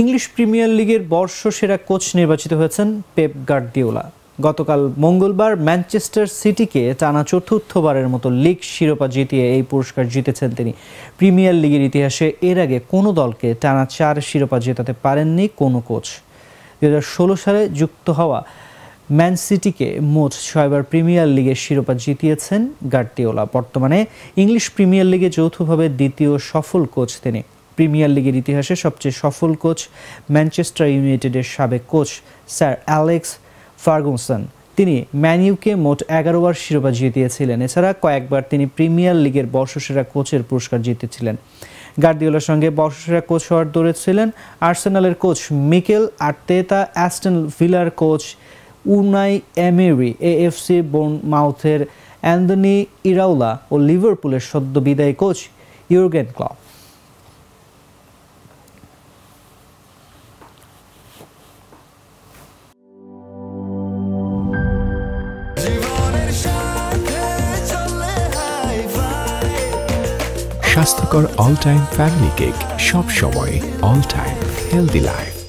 English premier লিগের বর্ষসেরা coach নির্বাচিত হয়েছেন পেপ গার্দিওলা। গতকাল মঙ্গলবার ম্যানচেস্টার সিটিকে টানা চতুর্থবারের মতো লিগ শিরোপা জিতিয়ে এই পুরস্কার জিতেছেন তিনি। প্রিমিয়ার লিগের ইতিহাসে এর আগে কোনো দলকে টানা 4 শিরোপা জেতাতে পারেননি কোনো কোচ। 2016 সালে যুক্ত হওয়া ম্যান সিটিকে মোট 6বার প্রিমিয়ার লিগের শিরোপা জিতিয়েছেন গার্দিওলা। বর্তমানে ইংলিশ প্রিমিয়ার লিগে যৌথভাবে দ্বিতীয় সফল কোচ তিনি। প্রিমিয়ার লিগের ইতিহাসে সবচেয়ে সফল কোচ ম্যানচেস্টার ইউনাইটেডের সাবেক কোচ স্যার অ্যালেক্স ফার্গুসন। তিনি ম্যানইউকে মোট 11বার শিরোপা জিতিয়েছিলেন। এছাড়া কয়েকবার তিনি প্রিমিয়ার লিগের বর্ষসেরা কোচের পুরস্কার জিতেছিলেন। গার্দিওলার সঙ্গে বর্ষসেরা কোচ হওয়ার দৌড়ে ছিলেন আর্সেনালের কোচ মিকেল আর্তেতা, অ্যাস্টন ভিলার কোচ উনাই এমেরি, এএফসি বোর্নমাউথের অ্যান্থনি ইরাওলা ও লিভারপুলের সদ্য বিদায়ী কোচ ইউর্গেন ক্লপ। স্বাস্থ্যকর অল টাইম ফ্যামিলি কেক, সব সময় অল টাইম হেলদি লাইফ।